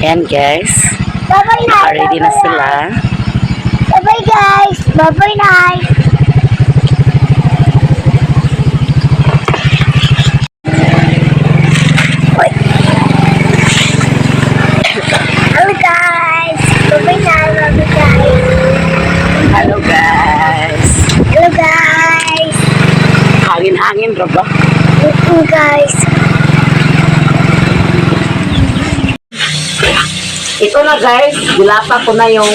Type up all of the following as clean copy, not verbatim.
Ayan guys, Bye-bye na. ready na sila. Bye-bye guys. Bye-bye na. Hello guys. Bye-bye na. Bye-bye guys. Hello guys. Hello guys. Hangin-hangin ra ba? Guys. Ito na guys, gilata ko na yung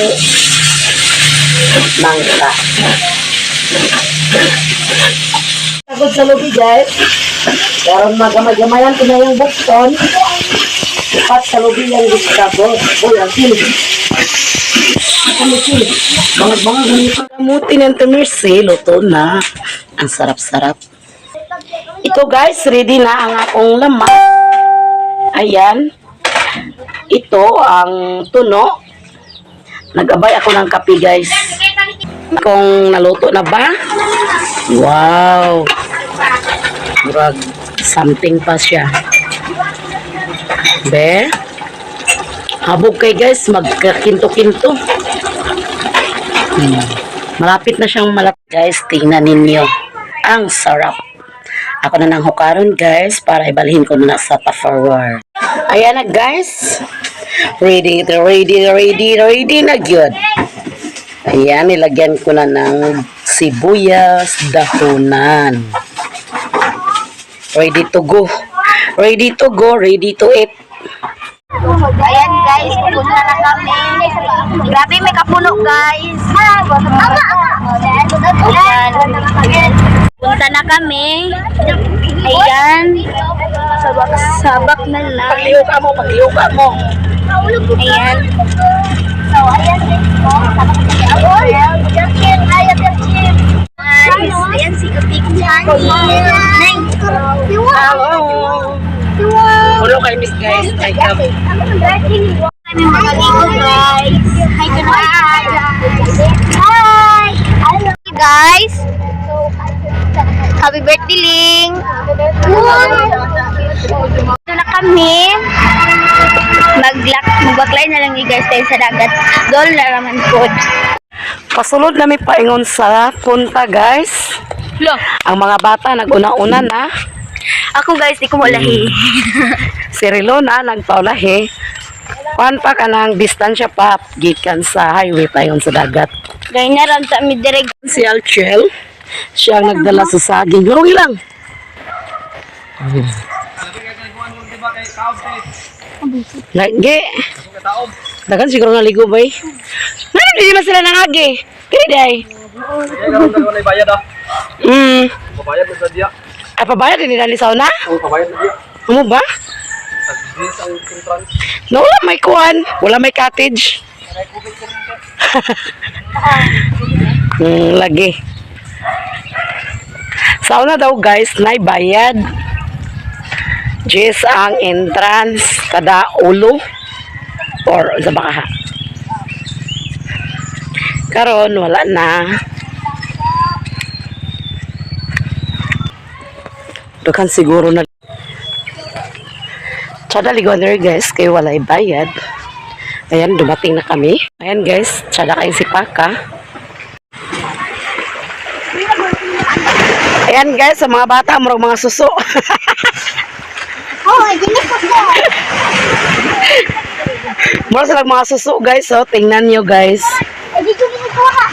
mangga. Pagod sa lobby guys. Karon magamay-gamayan ko na yung bukton. Dapat sa lobby yung gusto ko. Boy, ang sili. Bangag-bangag ganito. Kamuti ng tumirsi, luto na. Ang sarap-sarap. Ito guys, ready na ang akong laman. Ayan. Ito ang tuno. Nag-abay ako ng kape guys. Kung naluto na ba? Wow. Murag something pa siya. Be. Habog kay guys, magkakinto-kinto. Malapit na siyang malapit guys. Tingnan ninyo. Ang sarap. Ako na nang hukaron guys para ibalhin ko na sa Tupperware. Ayan na guys. Ready na good. Ayan, nilagyan ko na ng sibuyas, dahunan. Ready to go. Ready to go, ready to eat. Ayan guys, pupunta na kami. Grabe may kapuno guys. Ayan. Punta na kami. Ayan. Sabak na lang. Pagliho ka mo. Ayan. So, ayan din po. Ayan si Utik Honey. Hello kay Miss guys. Ay, Kami mga ligo guys. Hi to guys. Hi. Hello guys. Happy birthday Ling. Ito na kami. Magbaklay na lang ni guys tayo sa dagat. Dol na raman po. pasulod na may paingon sa punta guys. Ang mga bata nag-una-una na. Ako guys, di ko mulahi. Si Rilo na nagpaulahi. Kuan pa ka ng distansya pa gikan sa highway paingon sa dagat. Ganyan ram sa mi direct. Si Alchel, siya ang nagdala sa saging. Gurong ilang. Lagi. Dagan siguro nga ligo bay. Hindi na sila nangagi. Kaya day. Pabayad mo sa dia. Ay, pabayad din nila ni sauna? Oo, pabayad mo dia. Ano ba? Nag-dis ang entrance. No, wala may kuwan. Wala may cottage. Lagi. Sauna daw guys, naibayad. Jess ang entrance kada ulo or sa baka. Karon wala na. Dukan siguro na. Tsada ligon there guys, kay walay bayad. Ayan, dumating na kami. Ayan guys, tsada kayong si Paka. Ayan guys, sa mga bata, murag mga suso. Oh, ginis ko siya. Mura silang mga suso guys, so tingnan nyo guys. Ay, dito ginis ko ha.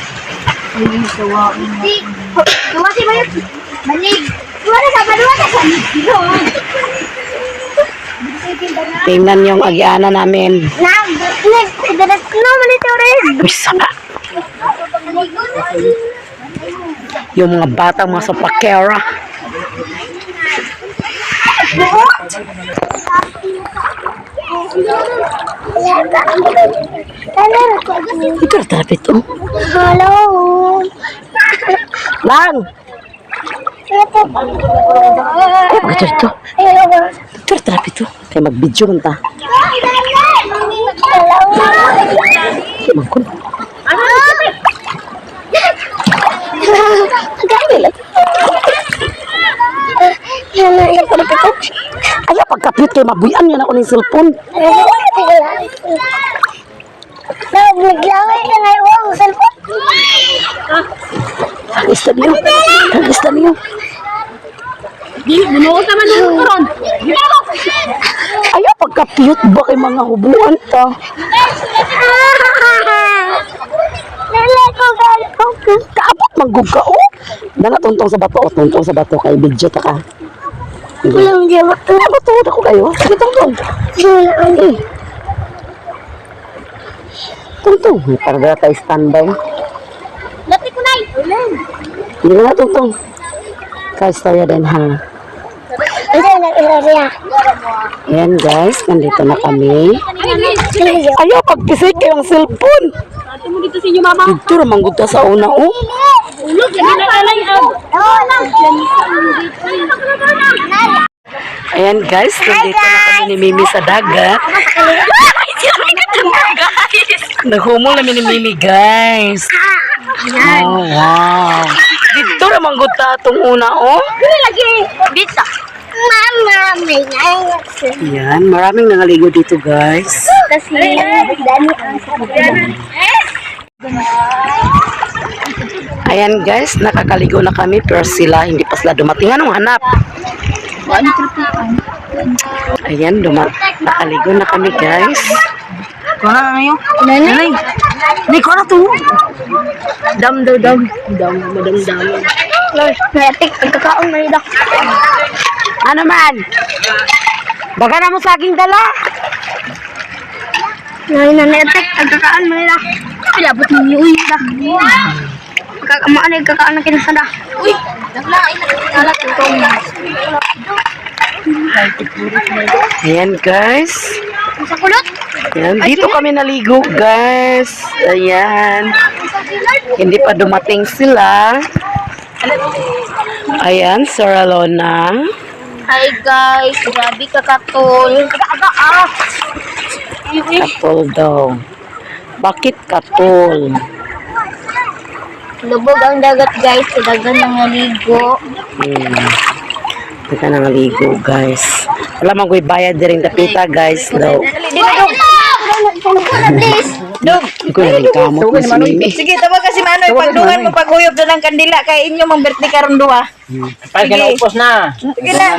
Tuwa si Mayot. Manig. Tuwa na sa manig. Tingnan nyo ang agiana namin. Nang, dadas ko naman ito rin. Bisa ka. Yung mga bata, mga sapakera. Ito na tarapit to. Hello. Lang! Ay, bakit ito? Ito na tarapit to. Kaya mag-video man ta. Magkun. Gano'n lang. Yan, Ay, pagkapit kay mabuyan yan ako ng cellphone. Naglaway ka na yung cellphone. Tagista niyo. Tagista niyo. Di, bunuot naman yung karon. Ay, pagkapit ba kay mga hubuan ta? Nalay ko gano'n. Kaabot manggug ka, oh. Dala, tuntong sa bato, oh. Tuntong sa bato kay video ta ka. Walang diya ba? Tuod ako kayo. Sige, tuntong. Eh. Tuntong. Para dala tayo standby. Dati ko na ulan. Hindi na tuntong. Kaistorya din, ha? Ano na ilariya? Ayan, guys. Nandito na kami. Ayaw, pagpisay kayong cellphone. Ate mo dito sa inyo, mama. Dito naman gud ta sa una, oh. Ulog, hindi na kalay. Oo, Ayan, guys. Nandito na kami ni Mimi sa dagat. Naghumol namin ni Mimi, guys. Oh, wow. Dito naman gud ta itong una, oh. lagi. Dito. Mama, may nangyayos. Ayan, maraming nangaligo dito, guys. Kasi, dami ang sabi. Ayan, guys. Nakakaligo na kami, pero sila, hindi pa sila dumating. Anong hanap? Ayan, nakaligo na kami, guys. Kung ano yun? Nanay. Hindi ko na to. Dam. Madam. Natik, pagkakaon na nila. Ano man? Baga na mo sa aking dala. Natik, pagkakaon na nila. Ilabot mo niyo, uy. Pagkakaan na pagkakaon na kinasada. Uy, naglain na kinakalat itong. Ayan, guys. Sa kulot. Ayan, dito kami naligo, guys. Ayan. Hindi pa dumating sila. Ayan, Soralona. Hi guys, grabe ka katol. Katol daw. Bakit katol? Lubog ang dagat guys, dagan ng naligo. Kita nangaligo, guys. Wala magoy bayad din tapita, guys, daw. Iko na rin kamot na si Mimi. Sige, tawag kasi Manoy, pagdungan mo paghuyop doon ng kandila kay inyo mang birthday karon duha. Pag upos na. Sige na.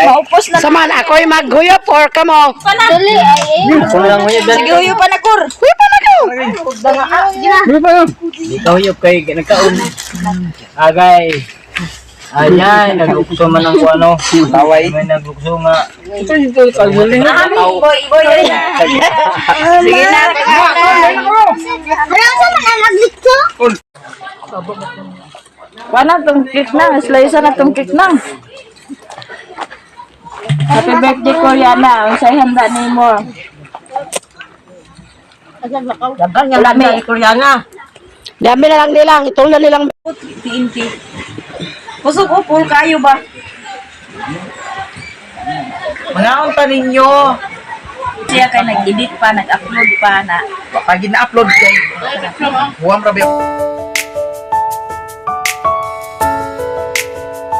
Maupos na. Saman, ako'y maghuyop or kamo? Dali ay. Kulang mo yun. Sige, huyop pa na kur. Ikaw yung kay nagkaon. Agay. Ayan, nagukso man ang ano. Taway. May nagukso nga. Ito yung kagaling na. Boy. Sige na. Wala sa mga naglikto. Wala tong cake na, slice na tong cake na. Happy birthday Koreana, unsay handa nimo? Wala may Koreana. Dami na lang nilang. Itol na nilang. Kusog upol kayo ba? Manaon pa ninyo. Siya kay nag-edit pa, nag-upload pa na. Pag ina-upload kay Huwag rabi.